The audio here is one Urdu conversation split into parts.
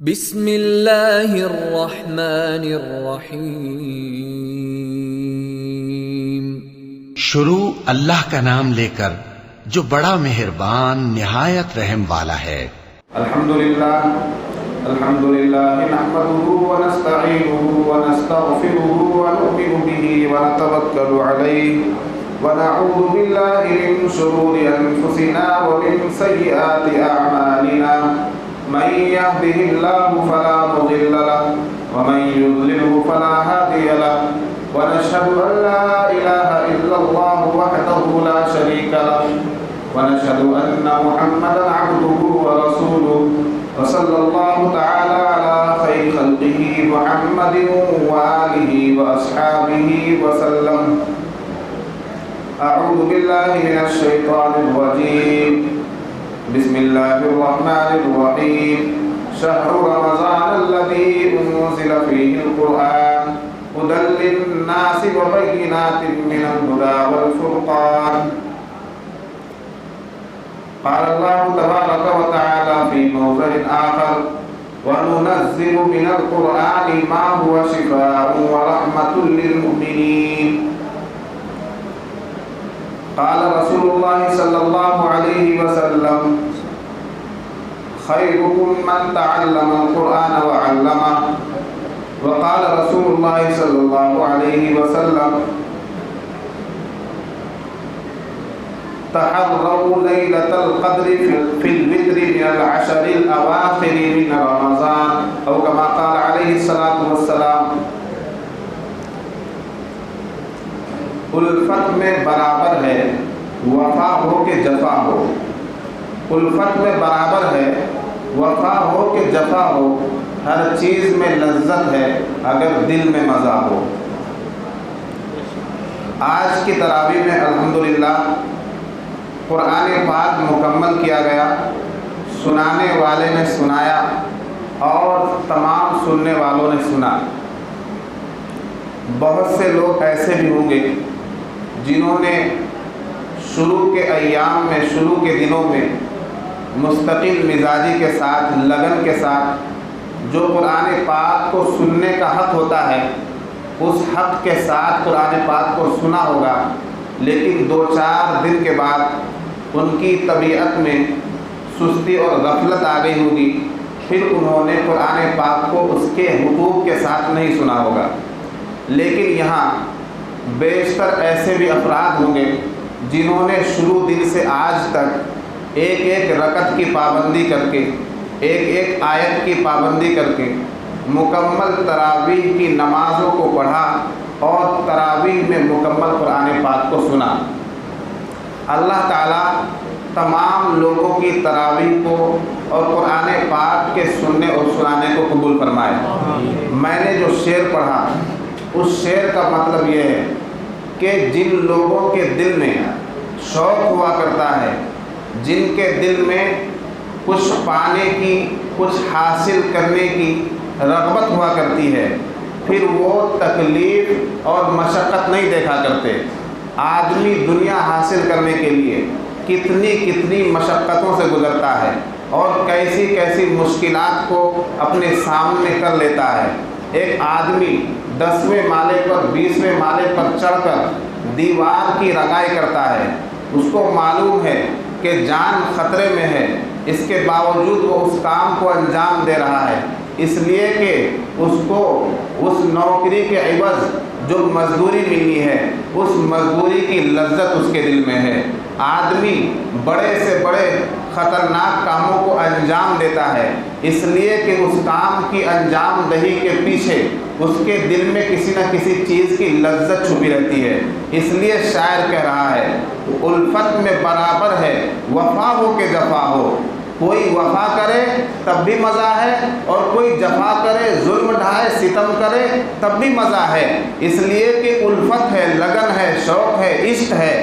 بسم اللہ الرحمن الرحیم۔ شروع اللہ کا نام لے کر جو بڑا مہربان نہایت رحم والا ہے۔ الحمدللہ نحمده ونستعینه ونستغفره ونؤمن به ونتوکل علیہ ونعوذ باللہ من شرور انفسنا ومن سیئات اعمالنا من يهده الله فلا مضل له ومن يضلله فلا هادي له ونشهد ان لا اله الا الله وحده لا شريك له ونشهد ان محمدا عبده ورسوله وصلى الله تعالى على خير خلقه محمد وآله وأصحابه وسلم۔ أعوذ بالله من الشيطان الرجيم، بسم الله الرحمن الرحيم۔ شهر رمضان الذي أنزل فيه القرآن هدى للناس وبينات من الهدى والفرقان۔ قال الله تبارك وتعالى في موضع آخر: وننزل من القرآن ما هو شفاء ورحمة للمؤمنين۔ قال رسول الله صلى الله عليه وسلم: خيركم من تعلم القرآن وعلمه۔ وقال رسول الله صلى الله عليه وسلم: تحروا ليلة القدر في الوتر من العشر الأواخر من رمضان، أو كما قال عليه الصلاة والسلام۔ الفت میں برابر ہے وفا ہو کہ جفا ہو، الفت میں برابر ہے وفا ہو کہ جفا ہو، ہر چیز میں لذت ہے اگر دل میں مزہ ہو۔ آج کی تراویح میں الحمدللہ قرآن پاک مکمل کیا گیا، سنانے والے نے سنایا اور تمام سننے والوں نے سنا۔ بہت سے لوگ ایسے بھی ہوں گے جنہوں نے شروع کے ایام میں، شروع کے دنوں میں مستقل مزاجی کے ساتھ، لگن کے ساتھ جو قرآن پاک کو سننے کا حق ہوتا ہے اس حق کے ساتھ قرآن پاک کو سنا ہوگا، لیکن 2-4 دن کے بعد ان کی طبیعت میں سستی اور غفلت آ گئی ہوگی، پھر انہوں نے قرآن پاک کو اس کے حقوق کے ساتھ نہیں سنا ہوگا۔ لیکن یہاں بیشتر ایسے بھی افراد ہوں گے جنہوں نے شروع دن سے آج تک ایک ایک رکعت کی پابندی کر کے، ایک ایک آیت کی پابندی کر کے مکمل تراویح کی نمازوں کو پڑھا اور تراویح میں مکمل قرآن پاک کو سنا۔ اللہ تعالیٰ تمام لوگوں کی تراویح کو اور قرآن پاک کے سننے اور سنانے کو قبول فرمائے۔ میں نے جو شعر پڑھا اس شعر کا مطلب یہ ہے کہ جن لوگوں کے دل میں شوق ہوا کرتا ہے، جن کے دل میں کچھ پانے کی، کچھ حاصل کرنے کی رغبت ہوا کرتی ہے، پھر وہ تکلیف اور مشقت نہیں دیکھا کرتے۔ آدمی دنیا حاصل کرنے کے لیے کتنی مشقتوں سے گزرتا ہے اور کیسی کیسی مشکلات کو اپنے سامنے کر لیتا ہے۔ ایک آدمی 10ویں مالے پر، 20ویں مالے پر چڑھ کر دیوار کی رگائی کرتا ہے، اس کو معلوم ہے کہ جان خطرے میں ہے، اس کے باوجود وہ اس کام کو انجام دے رہا ہے، اس لیے کہ اس کو اس نوکری کے عوض جو مزدوری ملی ہے اس مزدوری کی لذت اس کے دل میں ہے۔ آدمی بڑے سے بڑے خطرناک کاموں کو انجام دیتا ہے اس لیے کہ اس کام کی انجام دہی کے پیچھے اس کے دل میں کسی نہ کسی چیز کی لذت چھپی رہتی ہے۔ اس لیے شاعر کہہ رہا ہے الفت میں برابر ہے وفا ہو کہ جفا ہو، کوئی وفا کرے تب بھی مزہ ہے اور کوئی جفا کرے، ظلم ڈھائے، ستم کرے تب بھی مزہ ہے، اس لیے کہ الفت ہے، لگن ہے، شوق ہے، عشق ہے۔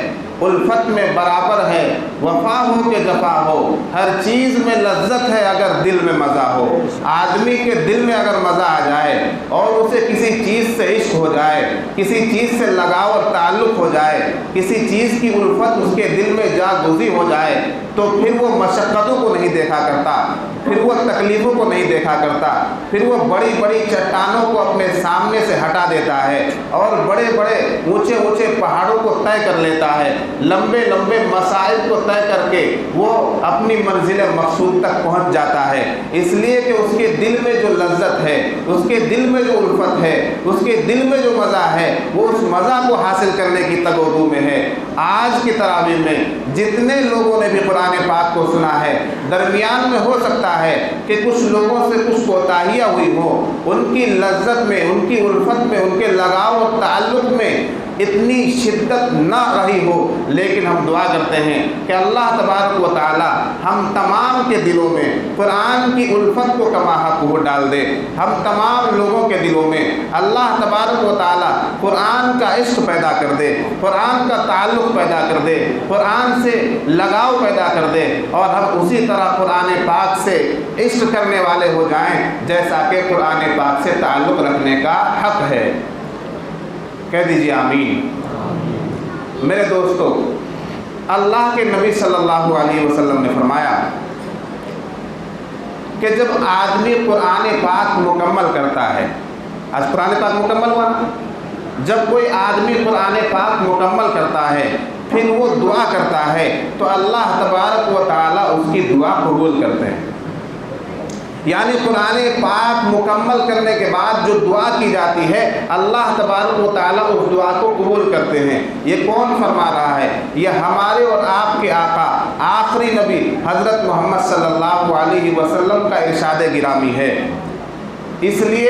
الفت میں برابر ہے وفا ہو کہ جفا ہو، ہر چیز میں لذت ہے اگر دل میں مزہ ہو۔ آدمی کے دل میں اگر مزہ آ جائے اور اسے کسی چیز سے عشق ہو جائے، کسی چیز سے لگاؤ اور تعلق ہو جائے، کسی چیز کی الفت اس کے دل میں جا گزی ہو جائے تو پھر وہ مشقتوں کو نہیں دیکھا کرتا، پھر وہ تکلیفوں کو نہیں دیکھا کرتا، پھر وہ بڑی بڑی چٹانوں کو اپنے سامنے سے ہٹا دیتا ہے اور بڑے بڑے اونچے اونچے پہاڑوں کو طے کر لیتا ہے، لمبے لمبے مسائل کو طے کر کے وہ اپنی منزل مقصود تک پہنچ جاتا ہے، اس لیے کہ اس کے دل میں جو لذت ہے، اس کے دل میں جو الفت ہے، اس کے دل میں جو مزہ ہے، وہ اس مزہ کو حاصل کرنے کی تگ و دو میں ہے۔ آج کی تراویح میں جتنے لوگوں نے بھی قرآن پاک کو سنا ہے، درمیان میں ہو سکتا ہے کہ کچھ لوگوں سے کچھ کوتاہیاں ہوئی ہوں، ان کی لذت میں، ان کی الفت میں، ان کے لگاؤ اور تعلق میں اتنی شدت نہ رہی ہو، لیکن ہم دعا کرتے ہیں کہ اللہ تبارک و تعالی ہم تمام کے دلوں میں قرآن کی الفت کو کما حق وہ ڈال دے، ہم تمام لوگوں کے دلوں میں اللہ تبارک و تعالی قرآن کا عشق پیدا کر دے، قرآن کا تعلق پیدا کر دے، قرآن سے لگاؤ پیدا کر دے، اور ہم اسی طرح قرآن پاک سے عشق کرنے والے ہو جائیں جیسا کہ قرآن پاک سے تعلق رکھنے کا حق ہے۔ کہہ دیجیے آمین۔ میرے دوستو، اللہ کے نبی صلی اللہ علیہ وسلم نے فرمایا کہ جب آدمی قرآن پاک مکمل کرتا ہے، آج قرآن پاک مکمل ہوا نا، جب کوئی آدمی قرآن پاک مکمل کرتا ہے پھر وہ دعا کرتا ہے تو اللہ تبارک و تعالیٰ اس کی دعا قبول کرتے ہیں۔ یعنی قرآن پاک مکمل کرنے کے بعد جو دعا کی جاتی ہے اللہ تبارک و تعالیٰ اس دعا کو قبول کرتے ہیں۔ یہ کون فرما رہا ہے؟ یہ ہمارے اور آپ کے آقا آخری نبی حضرت محمد صلی اللہ علیہ وسلم کا ارشاد گرامی ہے۔ اس لیے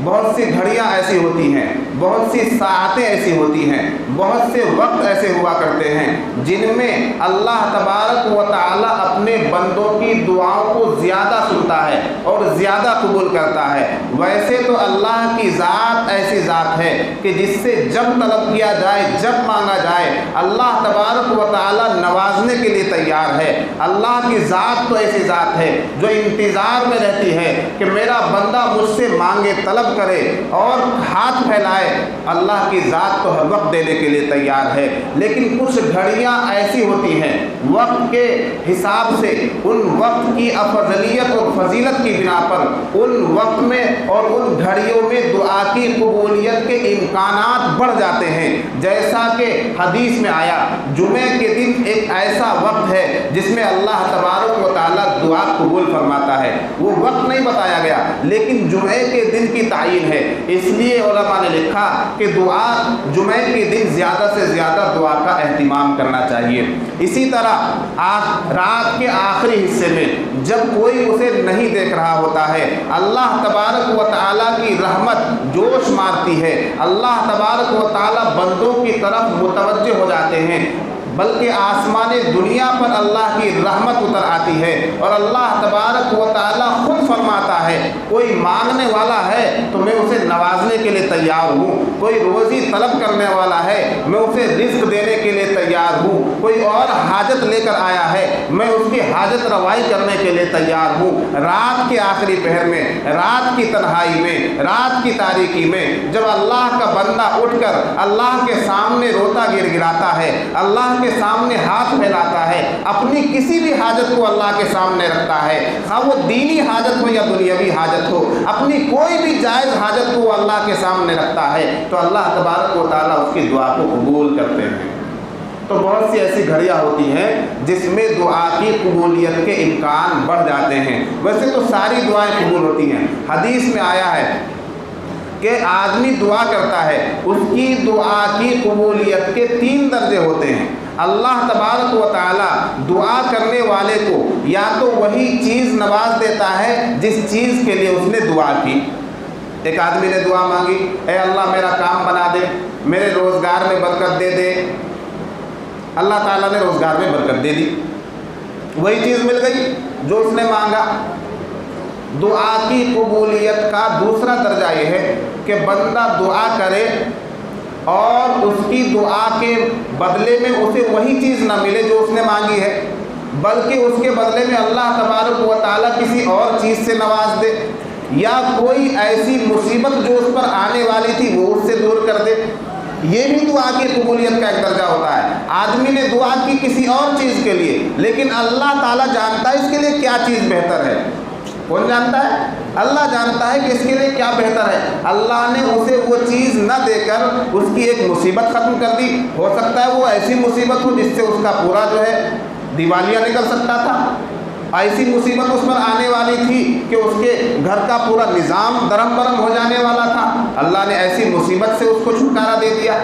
بہت سی گھڑیاں ایسی ہوتی ہیں، بہت سی ساعتیں ایسی ہوتی ہیں، بہت سے وقت ایسے ہوا کرتے ہیں جن میں اللہ تبارک و تعالیٰ اپنے بندوں کی دعاؤں کو زیادہ سنتا ہے اور زیادہ قبول کرتا ہے۔ ویسے تو اللہ کی ذات ایسی ذات ہے کہ جس سے جب طلب کیا جائے، جب مانگا جائے، اللہ تبارک و تعالیٰ نوازنے کے لیے تیار ہے۔ اللہ کی ذات تو ایسی ذات ہے جو انتظار میں رہتی ہے کہ میرا بندہ مجھ سے مانگے، طلب کرے اور ہاتھ پھیلائے۔ اللہ کی ذات تو ہر وقت دینے کے لیے تیار ہے، لیکن کچھ گھڑیاں ایسی ہوتی ہیں وقت کے حساب سے، ان وقت کی افضلیت اور فضیلت کی بنا پر ان وقت میں اور ان گھڑیوں میں دعا کی قبولیت کے امکانات بڑھ جاتے ہیں۔ جیسا کہ حدیث میں آیا، جمعے کے دن ایک ایسا وقت ہے جس میں اللہ تبارک و تعالیٰ دعا قبول فرماتا ہے۔ وہ وقت نہیں بتایا گیا لیکن جمعے کے دن کی تعین ہے، اس لیے علماء نے لکھا کہ دعا جمعے کے دن زیادہ سے زیادہ دعا کا اہتمام کرنا چاہیے۔ اسی طرح رات کے آخری حصے میں جب کوئی اسے نہیں دیکھ رہا ہوتا ہے، اللہ تبارک و تعالیٰ کی رحمت جوش مارتی ہے، اللہ تبارک و تعالیٰ بندوں کی طرف متوجہ ہو جاتے ہیں، بلکہ آسمان دنیا پر اللہ کی رحمت اتر آتی ہے اور اللہ تبارک و تعالیٰ خود فرماتا ہے کوئی مانگنے والا ہے تو میں اسے نوازنے کے لیے تیار ہوں، کوئی روزی طلب کرنے والا ہے میں اسے رزق دینے کے لیے تیار ہوں، کوئی اور حاجت لے کر آیا ہے میں اس کی حاجت روائی کرنے کے لیے تیار ہوں۔ رات کے آخری پہر میں، رات کی تنہائی میں، رات کی تاریکی میں جب اللہ کا بندہ اٹھ کر اللہ کے سامنے روتا گر گراتا ہے، اللہ کے سامنے ہاتھ پھیلاتا ہے، اپنی کسی بھی حاجت کو اللہ کے سامنے رکھتا ہے، خواہ وہ دینی حاجت ہو یا دنیاوی حاجت ہو، اپنی کوئی بھی جائز حاجت کو وہ اللہ کے سامنے رکھتا ہے تو اللہ تبارک و تعالیٰ اس کی دعا کو قبول کرتے ہیں۔ تو بہت سی ایسی گھڑیاں ہوتی ہیں جس میں دعا کی قبولیت کے امکان بڑھ جاتے ہیں۔ ویسے تو ساری دعائیں قبول ہوتی ہیں، حدیث میں آیا ہے کہ آدمی دعا کرتا ہے اس کی دعا کی قبولیت کے 3 درجے ہوتے ہیں۔ اللہ تبارک و تعالیٰ دعا کرنے والے کو یا تو وہی چیز نواز دیتا ہے جس چیز کے لیے اس نے دعا کی۔ ایک آدمی نے دعا مانگی، اے اللہ میرا کام بنا دے، میرے روزگار میں برکت دے دے، اللہ تعالیٰ نے روزگار میں برکت دے دی، وہی چیز مل گئی جو اس نے مانگا۔ دعا کی قبولیت کا دوسرا درجہ یہ ہے کہ بندہ دعا کرے اور اس کی دعا کے بدلے میں اسے وہی چیز نہ ملے جو اس نے مانگی ہے، بلکہ اس کے بدلے میں اللہ تبارک و تعالیٰ کسی اور چیز سے نواز دے، یا کوئی ایسی مصیبت جو اس پر آنے والی تھی وہ اس سے دور کر دے۔ یہ بھی دعا کی قبولیت کا ایک درجہ ہوتا ہے۔ آدمی نے دعا کی کسی اور چیز کے لیے، لیکن اللہ تعالیٰ جانتا ہے اس کے لیے کیا چیز بہتر ہے۔ کون جانتا ہے؟ اللہ جانتا ہے کہ اس کے لیے کیا بہتر ہے۔ اللہ نے اسے وہ چیز نہ دے کر اس کی ایک مصیبت ختم کر دی۔ ہو سکتا ہے وہ ایسی مصیبت ہو جس سے اس کا پورا جو ہے دیوالیہ نکل سکتا تھا، ایسی مصیبت اس پر آنے والی تھی کہ اس کے گھر کا پورا نظام درم برم ہو جانے والا تھا۔ اللہ نے ایسی مصیبت سے اس کو چھٹکارا دے دیا۔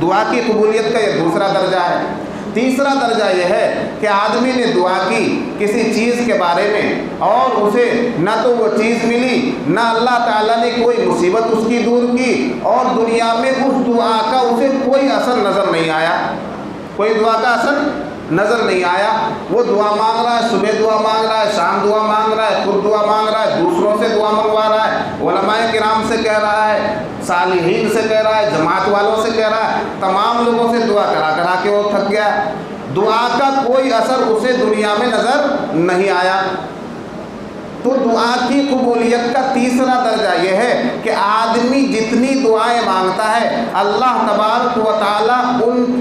دعا کی قبولیت کا یہ دوسرا درجہ ہے۔ تیسرا درجہ یہ ہے کہ آدمی نے دعا کی کسی چیز کے بارے میں اور اسے نہ تو وہ چیز ملی، نہ اللہ تعالیٰ نے کوئی مصیبت اس کی دور کی، اور دنیا میں اس دعا کا اسے کوئی اثر نظر نہیں آیا، کوئی دعا کا اثر نظر نہیں آیا۔ وہ دعا مانگ رہا ہے، صبح دعا مانگ رہا ہے، شام دعا مانگ رہا ہے، خود دعا مانگ رہا ہے، دوسروں سے دعا منگوا رہا ہے، علماء کرام سے کہہ رہا ہے، صالحین سے کہہ رہا ہے، جماعت والوں سے کہہ رہا ہے، تمام لوگوں سے دعا کرا کرا کے وہ تھک گیا۔ دعا کا کوئی اثر اسے دنیا میں نظر نہیں آیا۔ تو دعا کی قبولیت کا تیسرا درجہ یہ ہے کہ آدمی جتنی دعائیں مانگتا ہے اللہ تبارک و تعالیٰ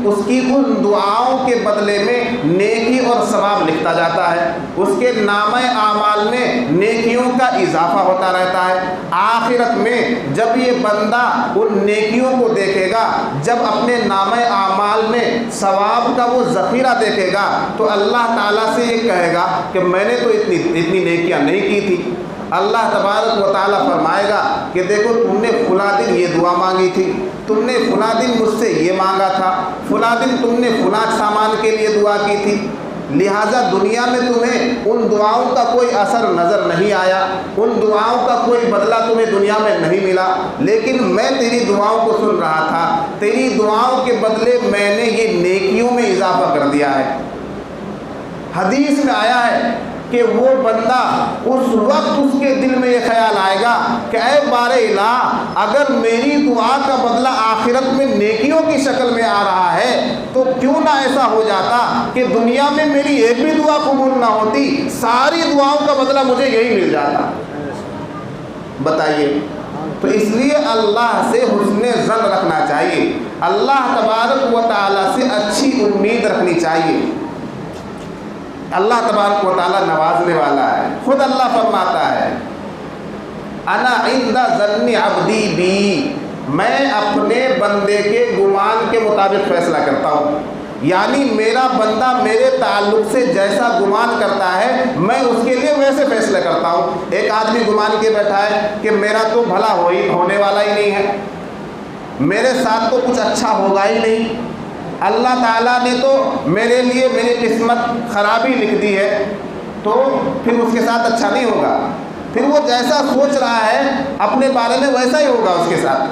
اس کی ان دعاؤں کے بدلے میں نیکی اور ثواب لکھتا جاتا ہے، اس کے نامہ اعمال میں نیکیوں کا اضافہ ہوتا رہتا ہے۔ آخرت میں جب یہ بندہ ان نیکیوں کو دیکھے گا، جب اپنے نامہ اعمال میں ثواب کا وہ ذخیرہ دیکھے گا، تو اللہ تعالیٰ سے یہ کہے گا کہ میں نے تو اتنی نیکیاں نہیں کی تھی۔ اللہ تبارک و تعالیٰ فرمائے گا کہ دیکھو تم نے فلاں دن یہ دعا مانگی تھی، تم نے فلاں دن مجھ سے یہ مانگا تھا، فلاں دن تم نے فلاں سامان کے لیے دعا کی تھی، لہٰذا دنیا میں تمہیں ان دعاؤں کا کوئی اثر نظر نہیں آیا، ان دعاؤں کا کوئی بدلہ تمہیں دنیا میں نہیں ملا، لیکن میں تیری دعاؤں کو سن رہا تھا، تیری دعاؤں کے بدلے میں نے یہ نیکیوں میں اضافہ کر دیا ہے۔ حدیث میں آیا ہے کہ وہ بندہ اس وقت اس کے دل میں یہ خیال آئے گا کہ اے بار الہ، اگر میری دعا کا بدلہ آخرت میں نیکیوں کی شکل میں آ رہا ہے تو کیوں نہ ایسا ہو جاتا کہ دنیا میں میری ایک بھی دعا قبول نہ ہوتی، ساری دعاؤں کا بدلہ مجھے یہی مل جاتا۔ بتائیے، تو اس لیے اللہ سے حسن ظن رکھنا چاہیے، اللہ تبارک و تعالیٰ سے اچھی امید رکھنی چاہیے۔ اللہ تبارک و تعالیٰ نوازنے والا ہے۔ خود اللہ فرماتا ہے انا عند ظن عبدی بی، میں اپنے بندے کے گمان کے مطابق فیصلہ کرتا ہوں، یعنی میرا بندہ میرے تعلق سے جیسا گمان کرتا ہے میں اس کے لیے ویسے فیصلہ کرتا ہوں۔ ایک آدمی گمان کے بیٹھا ہے کہ میرا تو بھلا ہونے والا ہی نہیں ہے، میرے ساتھ تو کچھ اچھا ہوگا ہی نہیں، اللہ تعالیٰ نے تو میرے لیے میری قسمت خرابی لکھ دی ہے، تو پھر اس کے ساتھ اچھا نہیں ہوگا، پھر وہ جیسا سوچ رہا ہے اپنے بارے میں ویسا ہی ہوگا اس کے ساتھ۔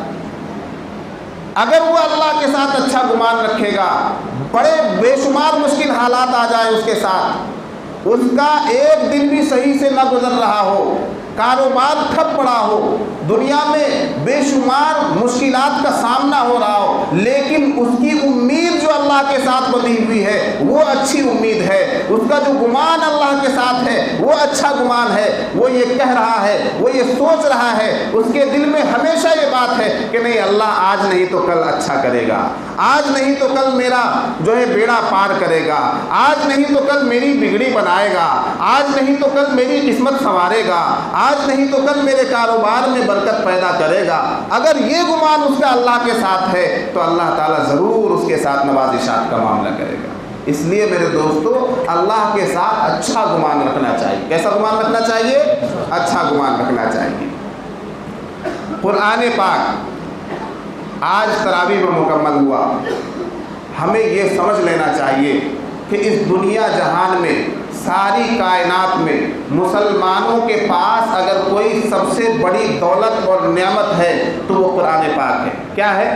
اگر وہ اللہ کے ساتھ اچھا گمان رکھے گا، بڑے بے شمار مشکل حالات آ جائیں اس کے ساتھ، اس کا ایک دن بھی صحیح سے نہ گزر رہا ہو، کاروبار ٹھپ پڑا ہو، دنیا میں بے شمار مشکلات کا سامنا ہو رہا ہو، لیکن اس کی امید جو اللہ کے ساتھ بندھی ہوئی ہے وہ اچھی امید ہے، اس کا جو گمان اللہ کے ساتھ ہے وہ اچھا گمان ہے، وہ یہ کہہ رہا ہے، وہ یہ سوچ رہا ہے، اس کے دل میں ہمیشہ یہ بات ہے کہ نہیں اللہ آج نہیں تو کل اچھا کرے گا، آج نہیں تو کل میرا جو ہے بیڑا پار کرے گا، آج نہیں تو کل میری بگڑی بنائے گا، آج نہیں تو کل میری قسمت سنوارے گا، آج نہیں تو کل میرے کاروبار میں برکت پیدا کرے گا۔ اگر یہ گمان اس کا اللہ کے ساتھ ہے تو اللہ تعالیٰ ضرور اس کے ساتھ نوازشات کا معاملہ کرے گا۔ اس لیے میرے دوستو اللہ کے ساتھ اچھا گمان رکھنا چاہیے۔ کیسا گمان رکھنا چاہیے؟ اچھا گمان رکھنا چاہیے۔ قرآن پاک آج تراویح میں مکمل ہوا، ہمیں یہ سمجھ لینا چاہیے کہ اس دنیا جہان میں ساری کائنات میں مسلمانوں کے پاس اگر کوئی سب سے بڑی دولت اور نعمت ہے تو وہ قرآن پاک ہے۔ کیا ہے؟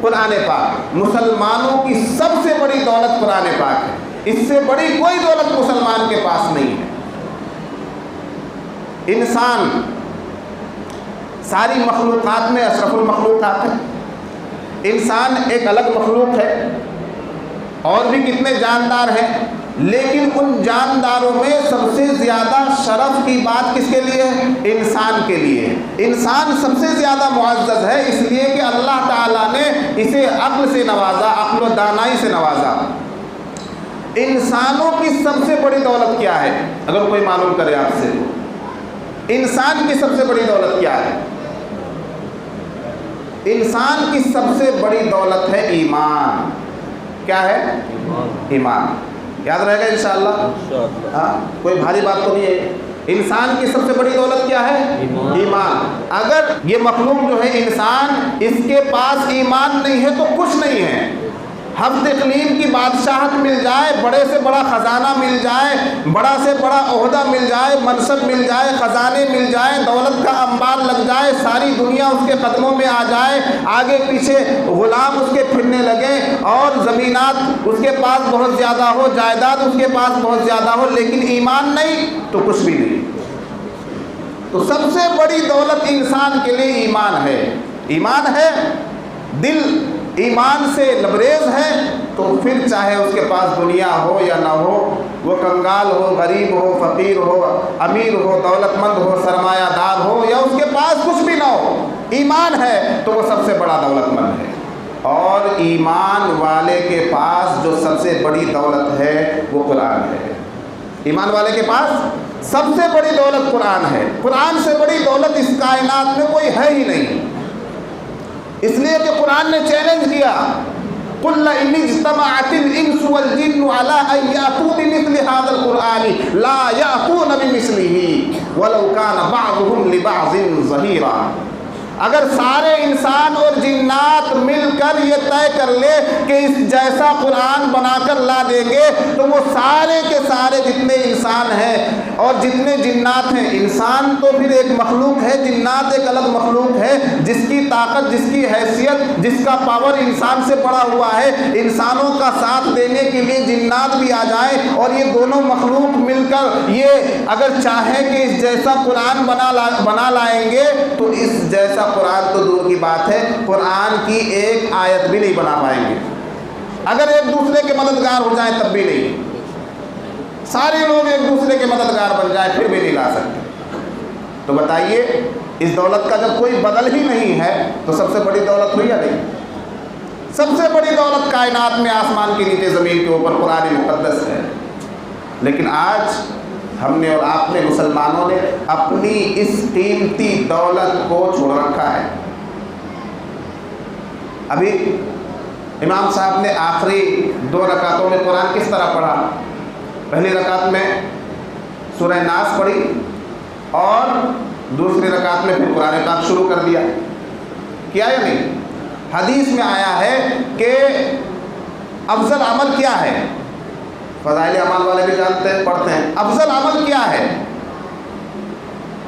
قرآن پاک۔ مسلمانوں کی سب سے بڑی دولت قرآن پاک ہے، اس سے بڑی کوئی دولت مسلمان کے پاس نہیں ہے۔ انسان ساری مخلوقات میں اشرف المخلوقات ہے، انسان ایک الگ مخلوق ہے، اور بھی کتنے جاندار ہیں، لیکن ان جانداروں میں سب سے زیادہ شرف کی بات کس کے لیے ہے؟ انسان کے لیے۔ انسان سب سے زیادہ معزز ہے اس لیے کہ اللہ تعالیٰ نے اسے عقل سے نوازا، عقل و دانائی سے نوازا۔ انسانوں کی سب سے بڑی دولت کیا ہے؟ اگر کوئی معلوم کرے آپ سے، انسان کی سب سے بڑی دولت کیا ہے؟ انسان کی سب سے بڑی دولت ہے ایمان. کیا ہے؟ ایمان. یاد رہے گا انشاءاللہ. ہاں کوئی بھاری بات تو نہیں ہے. انسان کی سب سے بڑی دولت کیا ہے؟ ایمان. اگر یہ مخلوق جو ہے انسان، اس کے پاس ایمان نہیں ہے تو کچھ نہیں ہے. حفظ اقلیم کی بادشاہت مل جائے، بڑے سے بڑا خزانہ مل جائے، بڑا سے بڑا عہدہ مل جائے، منصب مل جائے، خزانے مل جائیں، دولت کا انبار لگ جائے، ساری دنیا اس کے قدموں میں آ جائے، آگے پیچھے غلام اس کے پھرنے لگیں، اور زمینات اس کے پاس بہت زیادہ ہو، جائیداد اس کے پاس بہت زیادہ ہو، لیکن ایمان نہیں تو کچھ بھی نہیں. تو سب سے بڑی دولت انسان کے لیے ایمان ہے. ایمان ہے، دل ایمان سے لبریز ہے، تو پھر چاہے اس کے پاس دنیا ہو یا نہ ہو، وہ کنگال ہو، غریب ہو، فقیر ہو، امیر ہو، دولت مند ہو، سرمایہ دار ہو، یا اس کے پاس کچھ بھی نہ ہو، ایمان ہے تو وہ سب سے بڑا دولت مند ہے. اور ایمان والے کے پاس جو سب سے بڑی دولت ہے وہ قرآن ہے. ایمان والے کے پاس سب سے بڑی دولت قرآن ہے. قرآن سے بڑی دولت اس کائنات میں کوئی ہے ہی نہیں. اس لیے کہ قرآن نے چیلنج کیا، قُلْ إِنِ اجْتَمَعَتِ الْإِنسُ وَالْجِنُّ عَلَىٰ أَن يَأْتُوا بِمِثْلِ هَٰذَا الْقُرْآنِ لَا يَأْتُونَ بِمِثْلِهِ وَلَوْ كَانَ بَعْضُهُمْ لِبَعْضٍ ظَهِيرًا. اگر سارے انسان اور جنات مل کر یہ طے کر لے کہ اس جیسا قرآن بنا کر لا دیں گے، تو وہ سارے کے سارے جتنے انسان ہیں اور جتنے جنات ہیں، انسان تو پھر ایک مخلوق ہے، جنات ایک الگ مخلوق ہے، جس کی طاقت، جس کی حیثیت، جس کا پاور انسان سے بڑا ہوا ہے. انسانوں کا ساتھ دینے کے لیے جنات بھی آ جائیں، اور یہ دونوں مخلوق مل کر یہ اگر چاہیں کہ اس جیسا قرآن بنا لائیں گے، تو اس جیسا قرآن تو دور کی بات ہے، قرآن کی ایک آیت بھی نہیں بنا پائیں گے. اگر ایک دوسرے کے مددگار ہو جائیں تب بھی نہیں. سارے لوگ ایک دوسرے کے مددگار بن جائیں پھر بھی نہیں لا سکتے. تو بتائیے، اس دولت کا جب کوئی بدل ہی نہیں ہے تو سب سے بڑی دولت ہوئی یا نہیں؟ سب سے بڑی دولت کائنات میں، آسمان کے نیچے، زمین کے اوپر قرآن مقدس ہے. لیکن آج ہم نے اور آپ نے، مسلمانوں نے اپنی اس قیمتی دولت کو چھوڑ رکھا ہے. ابھی امام صاحب نے آخری 2 رکعتوں میں قرآن کس طرح پڑھا؟ پہلی رکعت میں سورہ ناس پڑھی، اور دوسری رکعت میں پھر قرآن پاک شروع کر دیا. کیا یا نہیں؟ حدیث میں آیا ہے کہ افضل عمل کیا ہے؟ فضائل اعمال والے بھی جانتے ہیں، پڑھتے ہیں. افضل عمل کیا ہے؟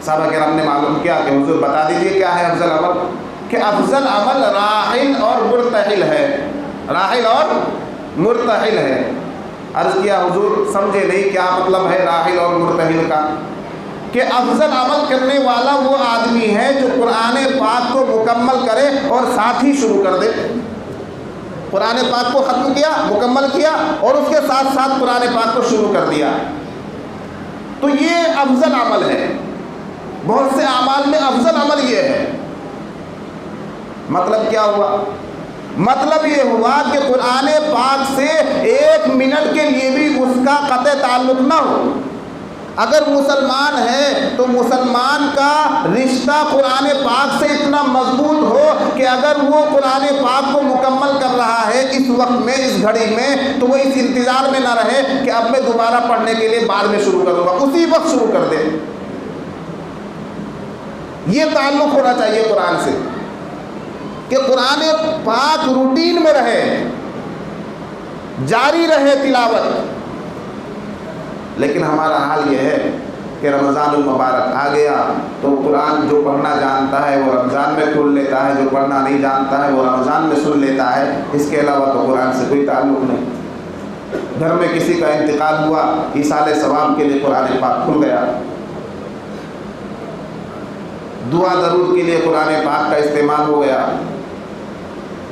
صحابہ کرام نے معلوم کیا کہ حضور بتا دیجئے کیا ہے افضل عمل. کہ افضل عمل راحل اور مرتحل ہے. راحل اور مرتحل ہے. عرض کیا حضور سمجھے نہیں کیا مطلب ہے راحل اور مرتحل کا؟ کہ افضل عمل کرنے والا وہ آدمی ہے جو قرآن پاک کو مکمل کرے اور ساتھ ہی شروع کر دے. قرآن پاک کو ختم کیا، مکمل کیا، اور اس کے ساتھ ساتھ قرآن پاک کو شروع کر دیا. تو یہ افضل عمل ہے. بہت سے اعمال میں افضل عمل یہ ہے. مطلب کیا ہوا؟ مطلب یہ ہوا کہ قرآن پاک سے 1 منٹ کے لیے بھی اس کا قطع تعلق نہ ہو. اگر مسلمان ہے تو مسلمان کا رشتہ قرآن پاک سے اتنا مضبوط ہو کہ اگر وہ قرآن پاک کو مکمل کر رہا ہے اس وقت میں، اس گھڑی میں، تو وہ اس انتظار میں نہ رہے کہ اب میں دوبارہ پڑھنے کے لیے بعد میں شروع کروں گا، اسی وقت شروع کر دے. یہ تعلق ہونا چاہیے قرآن سے کہ قرآن پاک روٹین میں رہے، جاری رہے تلاوت. لیکن ہمارا حال یہ ہے کہ رمضان المبارک آ گیا تو قرآن جو پڑھنا جانتا ہے وہ رمضان میں کھول لیتا ہے، جو پڑھنا نہیں جانتا ہے وہ رمضان میں سن لیتا ہے. اس کے علاوہ تو قرآن سے کوئی تعلق نہیں. گھر میں کسی کا انتقال ہوا، ایصال ثواب کے لیے قرآن پاک کھل گیا. دعا درود کے لیے قرآن پاک کا استعمال ہو گیا.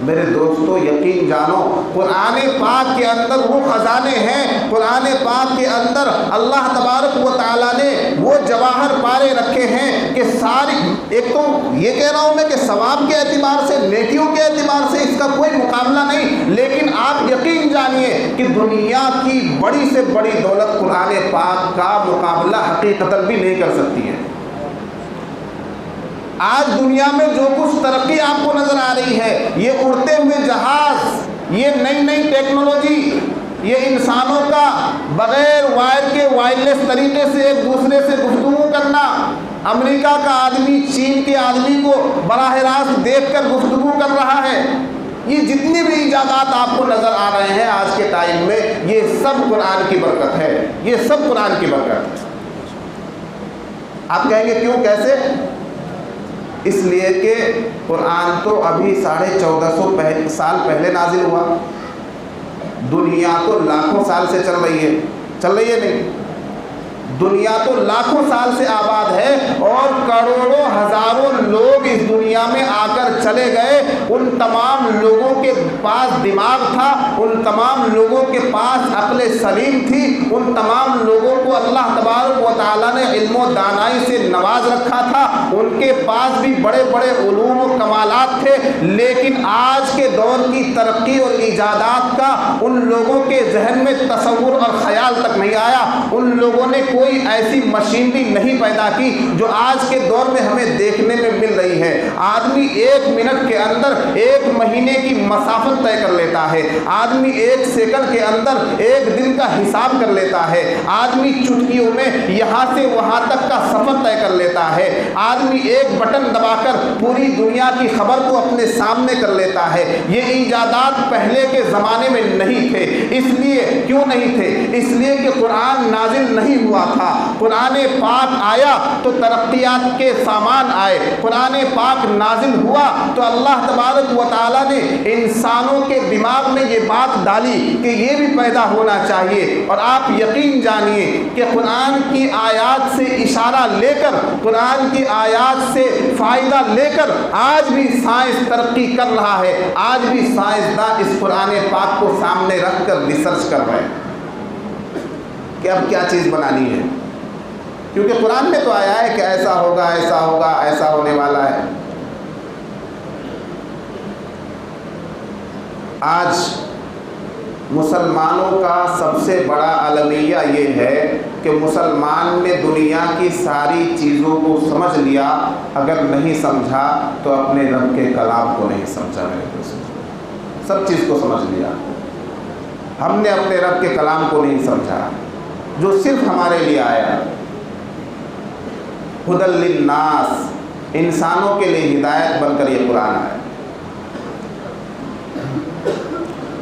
میرے دوستو یقین جانو، قرآن پاک کے اندر وہ خزانے ہیں، قرآن پاک کے اندر اللہ تبارک و تعالیٰ نے وہ جواہر پارے رکھے ہیں کہ ساری، ایک تو یہ کہہ رہا ہوں میں کہ ثواب کے اعتبار سے، نیکیوں کے اعتبار سے اس کا کوئی مقابلہ نہیں، لیکن آپ یقین جانیے کہ دنیا کی بڑی سے بڑی دولت قرآن پاک کا مقابلہ حقیقتاً بھی نہیں کر سکتی ہے. آج دنیا میں جو کچھ ترقی آپ کو نظر آ رہی ہے، یہ اڑتے ہوئے جہاز، یہ نئی نئی ٹیکنالوجی، یہ انسانوں کا بغیر وائر کے وائرلیس طریقے سے ایک دوسرے سے گفتگو کرنا، امریکہ کا آدمی چین کے آدمی کو براہ راست دیکھ کر گفتگو کر رہا ہے، یہ جتنی بھی ایجادات آپ کو نظر آ رہے ہیں آج کے ٹائم میں، یہ سب قرآن کی برکت ہے، یہ سب قرآن کی برکت ہے۔ آپ کہیں گے کیوں، کیسے؟ اس لیے کہ قرآن تو ابھی 1450 سال پہلے نازل ہوا، دنیا تو لاکھوں سال سے چل رہی ہے نہیں؟ دنیا تو لاکھوں سال سے آباد ہے، اور کروڑوں ہزاروں لوگ اس دنیا میں آ کر چلے گئے۔ ان تمام لوگوں کے پاس دماغ تھا، ان تمام لوگوں کے پاس عقل سلیم تھی، ان تمام لوگوں کو اللہ تبارک و تعالیٰ نے علم و دانائی سے نواز رکھا تھا، ان کے پاس بھی بڑے بڑے علوم و کمالات تھے، لیکن آج کے دور کی ترقی اور ایجادات کا ان لوگوں کے ذہن میں تصور اور خیال تک نہیں آیا۔ ان لوگوں نے کوئی ایسی مشینری نہیں پیدا کی جو آج کے دور میں ہمیں دیکھنے میں مل رہی ہے۔ آدمی 1 منٹ کے اندر 1 مہینے کی مسافت طے کر لیتا ہے، آدمی 1 سیکنڈ کے اندر 1 دن کا حساب کر لیتا ہے، آدمی چٹکیوں میں یہاں سے وہاں تک کا سفر طے کر لیتا ہے، آدمی 1 بٹن دبا کر پوری دنیا کی خبر کو اپنے سامنے کر لیتا ہے۔ یہ ایجادات پہلے کے زمانے میں نہیں تھے۔ اس لیے کیوں نہیں تھے؟ اس لیے کہ قرآن نازل نہیں ہوا تھا۔ قرآن پاک آیا تو ترقیات کے سامان آئے، قرآن پاک نازل ہوا تو اللہ تبارک و تعالیٰ نے انسانوں کے دماغ میں یہ بات ڈالی کہ یہ بھی پیدا ہونا چاہیے۔ اور آپ یقین جانیے کہ قرآن کی آیات سے اشارہ لے کر، قرآن کی آیات سے فائدہ لے کر آج بھی سائنس ترقی کر رہا ہے، آج بھی سائنسداں اس قرآن پاک کو سامنے رکھ کر ریسرچ کر رہے ہیں کہ اب کیا چیز بنانی ہے، کیونکہ قرآن میں تو آیا ہے کہ ایسا ہوگا، ایسا ہوگا، ایسا ہونے والا ہے۔ آج مسلمانوں کا سب سے بڑا المیہ یہ ہے کہ مسلمان نے دنیا کی ساری چیزوں کو سمجھ لیا، اگر نہیں سمجھا تو اپنے رب کے کلام کو نہیں سمجھا۔ میرے دوست، سب چیز کو سمجھ لیا، ہم نے اپنے رب کے کلام کو نہیں سمجھا جو صرف ہمارے لیے آیا۔ ہدی للناس، انسانوں کے لیے ہدایت بن کر یہ قرآن آیا۔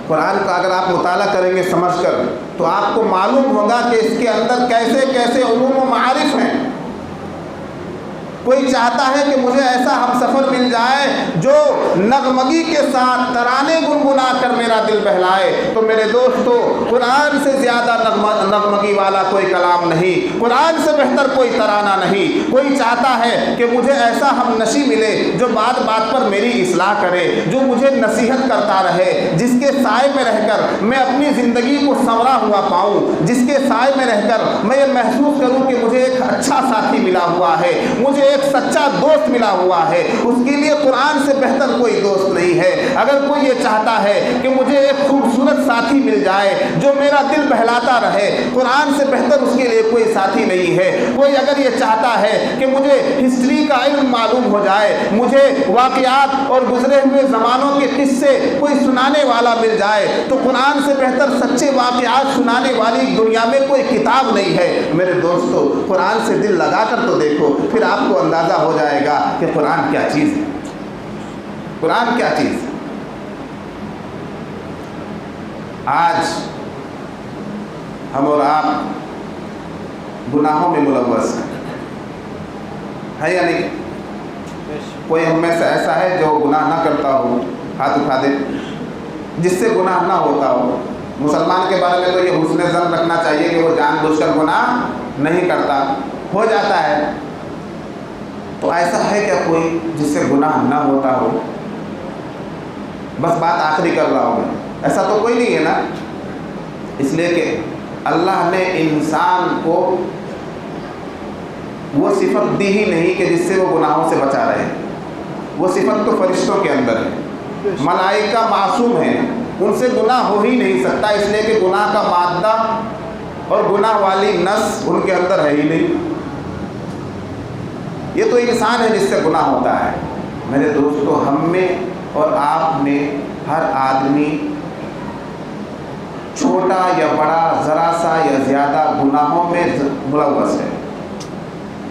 قرآن کا اگر آپ مطالعہ کریں گے سمجھ کر تو آپ کو معلوم ہوگا کہ اس کے اندر کیسے کیسے علوم و معارف ہیں۔ کوئی چاہتا ہے کہ مجھے ایسا ہم سفر مل جائے جو نغمگی کے ساتھ ترانے گنگنا کر میرا دل بہلائے، تو میرے دوستو قرآن سے زیادہ نغمگی والا کوئی کلام نہیں، قرآن سے بہتر کوئی ترانہ نہیں۔ کوئی چاہتا ہے کہ مجھے ایسا ہم نشی ملے جو بات بات پر میری اصلاح کرے، جو مجھے نصیحت کرتا رہے، جس کے سائے میں رہ کر میں اپنی زندگی کو سنورا ہوا پاؤں، جس کے سائے میں رہ کر میں یہ محسوس کروں کہ مجھے ایک اچھا ساتھی ملا ہوا ہے، مجھے ایک سچا دوست ملا ہوا ہے، اس کے لیے قرآن سے بہتر کوئی دوست نہیں ہے۔ اگر کوئی یہ چاہتا ہے کہ مجھے ایک خوبصورت ساتھی مل جائے جو میرا دل بہلاتا رہے، قرآن سے بہتر اس کے لیے کوئی ساتھی نہیں ہے۔ کوئی اگر یہ چاہتا ہے کہ مجھے ہسٹری کا علم معلوم ہو جائے، مجھے واقعات اور گزرے ہوئے زمانوں کے قصے کوئی سنانے والا مل جائے، تو قرآن سے بہتر سچے واقعات سنانے والی دنیا میں کوئی کتاب نہیں ہے۔ میرے دوستو قرآن سے دل لگا کر تو دیکھو، پھر آپ کو اندازہ ہو جائے گا کہ قرآن کیا چیز ہے، قرآن کیا چیز ہے۔ آج ہم اور آپ گناہوں میں ملوث ہے یا نہیں؟ کوئی ہم میں سے ایسا ہے جو گناہ نہ کرتا ہو؟ ہاتھ اٹھا دے جس سے گناہ نہ ہوتا ہو۔ مسلمان کے بارے میں تو یہ حسن ظن رکھنا چاہیے کہ وہ جان بوجھ کر گناہ نہیں کرتا، ہو جاتا ہے۔ تو ایسا ہے کیا کوئی جس سے گناہ نہ ہوتا ہو؟ بس بات آخری کر رہا ہوں، ایسا تو کوئی نہیں ہے نا۔ اس لیے کہ اللہ نے انسان کو وہ صفت دی ہی نہیں کہ جس سے وہ گناہوں سے بچا رہے۔ وہ صفت تو فرشتوں کے اندر ہے، ملائکہ معصوم ہیں، ان سے گناہ ہو ہی نہیں سکتا، اس لیے کہ گناہ کا مادہ اور گناہ والی نس ان کے اندر ہے ہی نہیں۔ یہ تو انسان ہے جس سے گناہ ہوتا ہے۔ میرے دوستو، ہم میں اور آپ میں ہر آدمی چھوٹا یا بڑا، ذرا سا یا زیادہ گناہوں میں ملوث ہے،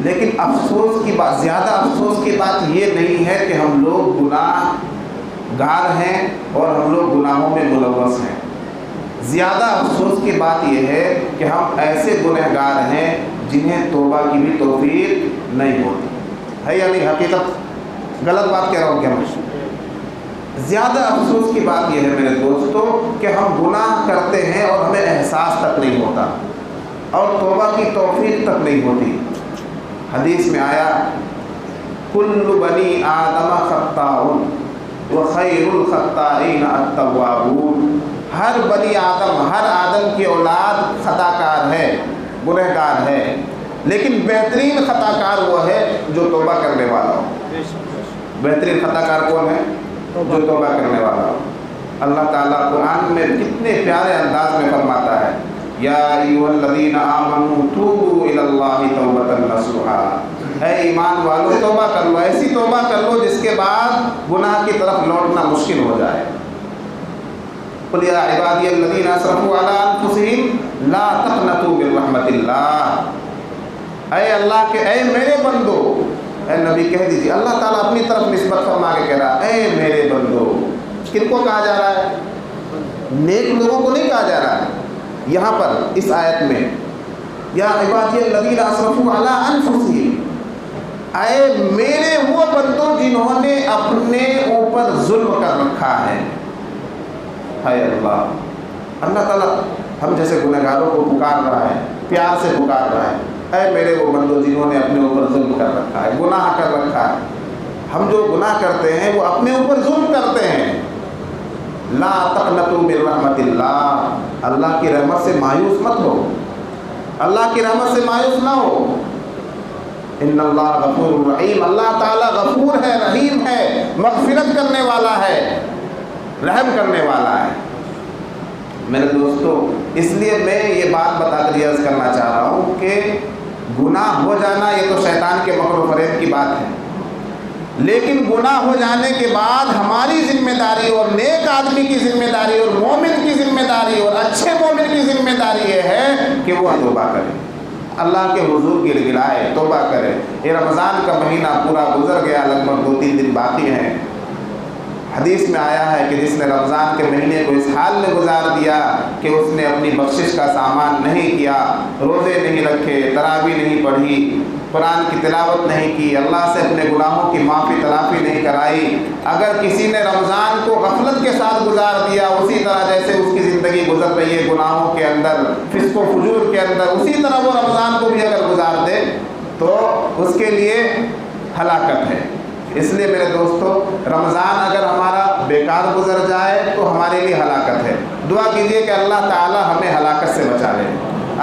لیکن افسوس کی بات، زیادہ افسوس کی بات یہ نہیں ہے کہ ہم لوگ گناہ گار ہیں اور ہم لوگ گناہوں میں ملوث ہیں۔ زیادہ افسوس کی بات یہ ہے کہ ہم ایسے گنہگار ہیں جنہیں توبہ کی بھی توفیق نہیں ہوتی ہے، یعنی حقیقت غلط بات کہہ رہا ہوں کیا میں؟ زیادہ افسوس کی بات یہ ہے میرے دوستو کہ ہم گناہ کرتے ہیں اور ہمیں احساس تک نہیں ہوتا اور توبہ کی توفیق تک نہیں ہوتی۔ حدیث میں آیا کل بنی آدم خطاء وخیر الخطائین التوابون، ہر بنی آدم، ہر آدم کی اولاد خطا کار ہے، گنہگار ہے، لیکن بہترین خطا کار وہ ہے جو توبہ کرنے والا ہو۔ بہترین خطا کار کون ہے؟ جو توبہ کرنے والا ہو۔ اللہ تعالیٰ قرآن میں کتنے پیارے انداز میں فرماتا ہے، یا ایھا الذین آمنوا توبوا الی اللہ توبۃ نصوحا، اے ایمان والو توبہ کر لو، ایسی توبہ کر لو جس کے بعد گناہ کی طرف لوٹنا مشکل ہو جائے۔ قل یا عبادی الذین اسرفوا علی انفسہم لا تقنطوا من رحمۃ اللہ، اے اللہ کے اے میرے بندو، اے نبی کہہ دیجیے، اللہ تعالیٰ اپنی طرف نسبت فرما کے کہہ رہا ہے اے میرے بندو۔ کن کو کہا جا رہا ہے؟ نیک لوگوں کو نہیں کہا جا رہا ہے یہاں پر اس آیت میں، یا عبادی الذین اسرفوا علی انفسہم، اے میرے وہ بندوں جنہوں نے اپنے اوپر ظلم کر رکھا ہے۔ اے اللہ تعالیٰ ہم جیسے گنہگاروں کو پکار رہا ہے، پیار سے پکار رہا ہے، اے میرے وہ بندو جنہوں نے اپنے اوپر ظلم کر رکھا ہے، گناہ کر رکھا ہے۔ ہم جو گناہ کرتے ہیں وہ اپنے اوپر ظلم کرتے ہیں۔ لا تقنطوا من رحمت اللہ، اللہ کی رحمت سے مایوس مت ہو، اللہ کی رحمت سے مایوس نہ ہو۔ ان اللہ غفور رحیم، اللہ تعالیٰ غفور ہے، رحیم ہے، مغفرت کرنے والا ہے، رحم کرنے والا ہے۔ میرے دوستو، اس لیے میں یہ بات بتا کر عرض کرنا چاہ رہا ہوں کہ گناہ ہو جانا یہ تو شیطان کے مکر و فریب کی بات ہے، لیکن گناہ ہو جانے کے بعد ہماری ذمہ داری اور نیک آدمی کی ذمہ داری اور مومن کی ذمہ داری اور اچھے مومن کی ذمہ داری یہ ہے کہ وہ توبہ کرے، اللہ کے حضور گر گرائے، توبہ کرے۔ یہ رمضان کا مہینہ پورا گزر گیا، لگ بھگ 2-3 دن باقی ہیں۔ حدیث میں آیا ہے کہ جس نے رمضان کے مہینے کو اس حال میں گزار دیا کہ اس نے اپنی بخشش کا سامان نہیں کیا، روزے نہیں رکھے، تراویح نہیں پڑھی، قرآن کی تلاوت نہیں کی، اللہ سے اپنے گناہوں کی معافی تلافی نہیں کرائی، اگر کسی نے رمضان کو غفلت کے ساتھ گزار دیا، اسی طرح جیسے اس کی زندگی گزر رہی ہے گناہوں کے اندر، فسق و فجور کے اندر، اسی طرح وہ رمضان کو بھی اگر گزار دے تو اس کے لیے ہلاکت ہے۔ اس لیے میرے دوستو، رمضان اگر ہمارا بیکار گزر جائے تو ہمارے لیے ہلاکت ہے۔ دعا کیجئے کہ اللہ تعالی ہمیں ہلاکت سے بچا لے،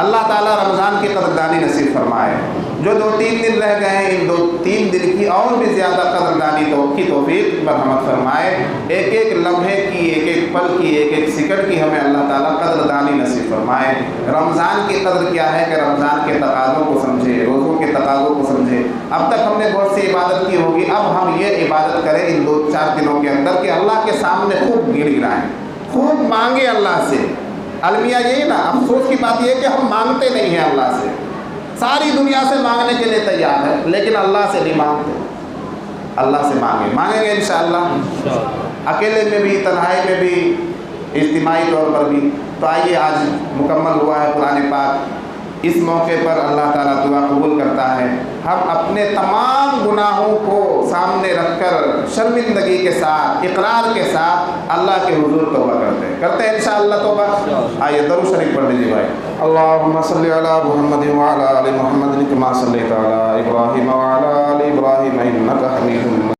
اللہ تعالی رمضان کی قدردانی نصیب فرمائے۔ جو 2-3 دن رہ گئے ہیں، ان 2-3 دن کی اور بھی زیادہ قدردانی کی توفیق مرحمت فرمائے۔ ایک ایک لمحے کی، ایک ایک پل کی، ایک ایک سیکنڈ کی ہمیں اللہ تعالیٰ قدردانی نصیب فرمائے۔ رمضان کی قدر کیا ہے کہ رمضان کے تقاضوں کو سمجھے، روزوں کے تقاضوں کو سمجھے۔ اب تک ہم نے بہت سی عبادت کی ہوگی، اب ہم یہ عبادت کریں ان 2-4 دنوں کے اندر کہ اللہ کے سامنے خوب گر گرائیں، خوب مانگیں اللہ سے۔ المیہ یہی نا، افسوس کی بات یہ ہے کہ ہم مانگتے نہیں ہیں اللہ سے، ساری دنیا سے مانگنے کے لیے تیار ہے لیکن اللہ سے نہیں مانگتے۔ اللہ سے مانگیں گے انشاءاللہ، اکیلے میں بھی، تنہائی میں بھی، اجتماعی طور پر بھی۔ تو آئیے، آج مکمل ہوا ہے قرآن پاک، اس موقع پر اللہ تعالیٰ دعا قبول کرتا ہے۔ ہم اپنے تمام گناہوں کو سامنے رکھ کر شرمندگی کے ساتھ، اقرار کے ساتھ اللہ کے حضور توبہ کرتے ہیں انشاءاللہ توبہ۔ آئیے درود شریف پڑھ لیجیے بھائی۔ اللہم صلی علی محمد وعلی آل محمد کما صلیت علی ابراہیم وعلی آل ابراہیم انک حمید مجید۔